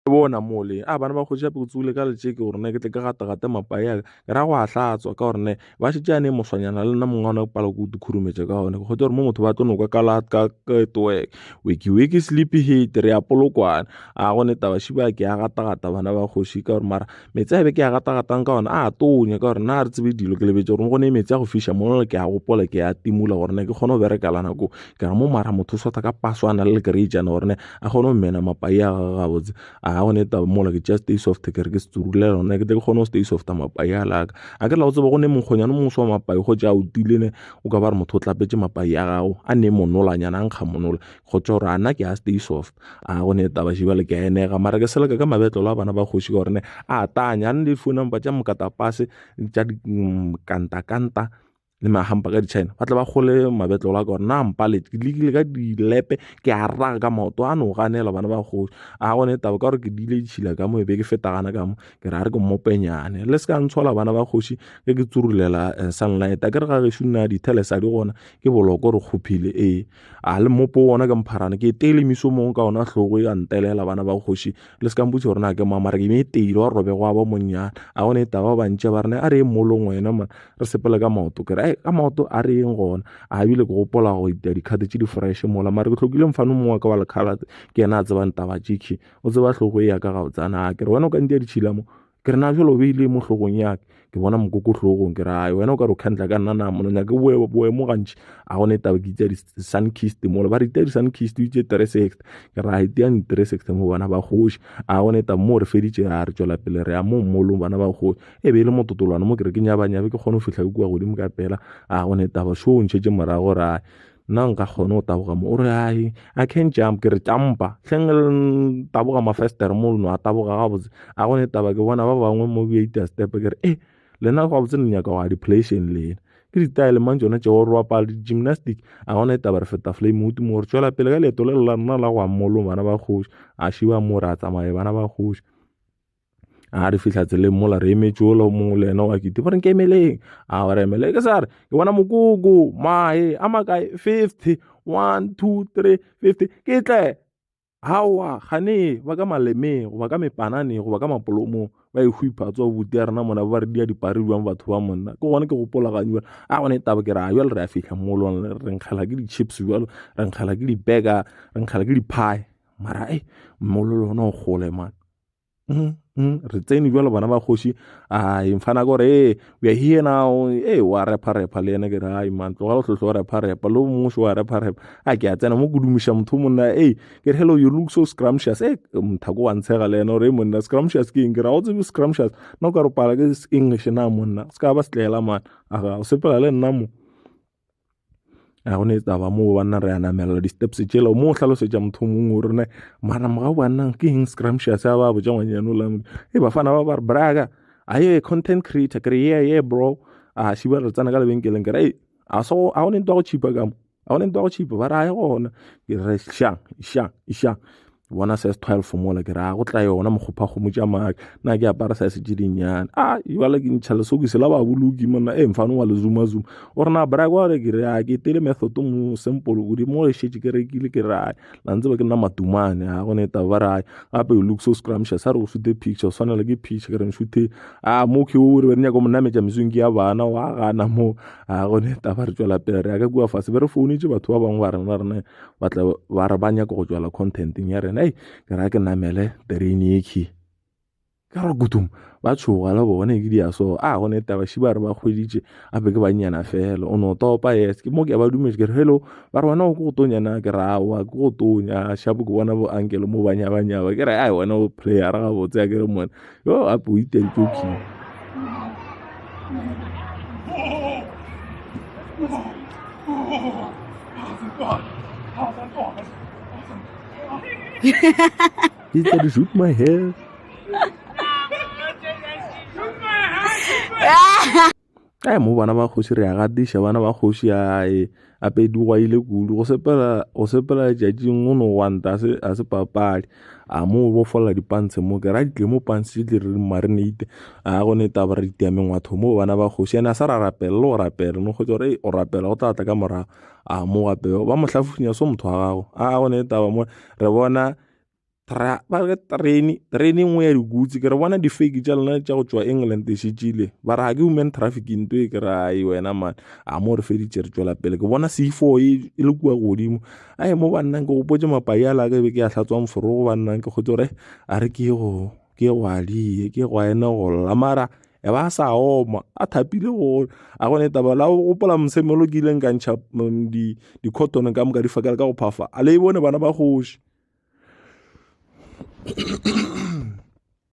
bona mole bana ba go ja go tsule ka letse ke gore ne ke tle ka gata Mapai ka ra go a hlatswa ka gore ne ba se tsane moswanyana le nna mongwana pala go dikhurumetša ka gone go gore mo motho ba tlo noka ka toek wiki sleepy head re a polokwana go ne taba shiba ke a gata bana ba kgoši ka gore mara metsi a be ke a gata ka gone tonya ka gore na re tsebe dilo ke lebetse gore go ne metsi a go fisha mo ke a gopola ke a timula gore ne ke kgone go berekalana ko ke re mo mara motho sota ka paswana le greijana gore ne a kgone go mena Mapai ga botse go ne taba mola ke just stay soft ke re ke sturule lona ke kgone go stay soft Mapai laka a ke la o tseba go ne mongkgonyana mongwe wa Mapai go ja o tilene o ka ba re motho o tlapetse Mapai gago a ne monolanyana a nkga monola go tša gore ana ke a stay soft go ne taba shiba le ke a enega mara ke seleka ka mabetlelo a bana ba kgoši ka gore ne tanya a ne di founampa tša mokatapase tša kanta le mahampa ka di-China ba tla ba gole mabetlelo a ka gore na mpale ke lekile ka dilepe ke a raga ka maoto a no ganela bana ba kgoši go ne taba ka gore ke dile ditšhila ka mo e be ke fetagana ka mo ke re a re ke mmopenyane le se ka ntshola bana ba kgoši ke tsurulela sunlight a ke re ga gešo nna ditelesa di gona ke boloko re kgophile le mmopo ona ke mpharane ke teile miso mongwe ka ona hlogo e a ntelela bana ba kgoši le se ka mputse gore na ke mamara ke me teile wa robe go ba monnyane go ne taba ba bantše ba rene a re e molong wena man re sepele ka maoto ke re ka maoto a re eng gona bile ke gopola go itea dikhate tše di-fresh mola mare ke tlhokile mfano mongwe ka wa lekgalat ke ena a tsebang taba tšiki o tseba hlogo e ya ka ga o tsana ke re wena o ka ntia ditšhila mo ke re na jalo o beile mo hlogong yake ke bona Mokoko hlogong ke re wena o ka re o khandla ka nna na mono nyake boemo gantši go ne taba ke itea di-sun kissed mola ba re itea di-sun kissed o itse 360 ke re a iteang 360 mo bana ba kgoši go ne taba mo re feditše a re tšwela pele re ya mo mmolong bana ba kgoši e be e le mototolwana mo ke re ke nyabanyabe ke kgone go fihla ke kua godimo ka pela go ne taba šo o ntšhetše morago re nna nka kgone go taboga mo o re I can't jump ke re jampa hleng taboga mafestere mo no a taboga gabotse go ne taba ke bona ba bangwe mo beita step ke re lena go botse le nyaka wa depletion le ke ditaele mang tsona tšeo re wapala di-gymnastic go ne taba re feta flame motu mo re tšwela pele ka leeto le la nna la go a mmolo bana ba kgoši a šiba mo re a tsamaye bana ba kgoši re fihla tseleng mola re emetše ola mongwe le ena wa kete ba reng ke emeleng re emele ke sa re ke bona Mokoko mae a makae 50 1 2 3 50 ke tle gane ba ka malemeng go ba ka mepanane go ba ka mapolomong ba e huiphatswa buti ya rena mona ba re dia dipariwang batho ba monna ke gone ke gopola gane go ne taba ke re jalo re a fihla molong re nkgela ke di-chips jalo re nkgela ke di-burger re nkgela ke di-pie mara mmololo ona o gole man re tsene jalo bana ba kgoši mfana gore we are here now wa repa le ene ke re man tloga go tlhotlho repa le mongwe wa repa ke a tsena mo kudumiša motho monna ke re hello you look so scrumptious mthako wa ntshega le ene gore monna scrumptious ke eng ke ra o tsebe scrumptious no ka re pala ke English na monna se ka ba setlela man o sepela le nna mo go ne taba mo banna re a namela di-steps tšela mo o tlhalosetša motho mongwe o rene mara moga bannang ke eng scrumptious a ba botša ngwanyane o lamodi bafana ba ba re braga content creator ke re yeah bro šiba re tsana ka lebenkeleng ke re a go ne ntwa go chipa ka mo a go ne ntwa go chipa ba re gona ke re shang bona size 12 mola ke ra go tla yona mogopha go motša maaka nna ke apara size tše dinnyane jale ke ntšha lesokise la ba boloki monna mfano wa le zuma o re na brag wa re ke re ke tele method mo simple odi mo le šetše ke rekile ke re la ntse ba ke nna matumane go ne taba ba re gape you look so scrumptious a re go shute picture o swanela ke picture ke re nshute mo ke o re nyaka mo nametša mesong ke ya bana wa gana mo go ne taba re tšwela pele re ya ka kua fase be re founitše batho ba bangwe ba rena ba re ba nyaka go tšwela contenteng ya rena ke ra ke namele terene eki ka re kutum ba tshoga le bone ke dia so go ne taba šiba re ba kgweditše ape ke banyana fela o no topa yes ke mo ke ba dumetse ke re hello ba re wena o ke go tonyana ke ra wa ke go tonya shapo ke bona bo ankele mo banyabanyaba ke re wena o player ga botse ya ke re mona yo ape o iteng tsoki He said to shoot my hair. Mo bana ba kgoši re a gatiša bana ba kgoši ape di gwaile kudu go sepela letšatšing o no wanta a se papadi mo bo fola dipantshe mo ke ra ditle mo pantse tle re marinate go ne taba re itea mengwatho mo bana ba kgoši ene a sa ra rapela le go rapela no go tsore o rapela go tlatla ka morago mo gape ba mo hlafunya so motho wa gago go ne taba mo re bona terene nngwe ya dikutsi ke re bona di-fake tša lena tša go tswa England šetšile ba re ga ke human trafficking to e ke rai wena man a mo re feditše re tšwela pele ke bona C4 e le kua godimo mo bannang ke go potse Mapai a la ke be ke a hlatswang forogo bannang ke kgotse gore a re ke go alie ke go ene go lla mara ba sa oma a thapile go a gone taba la go gopola msemelo ke ileng ka ntšha di-cotton ka moka di fakela ka go phafa a le e bone bana ba kgoši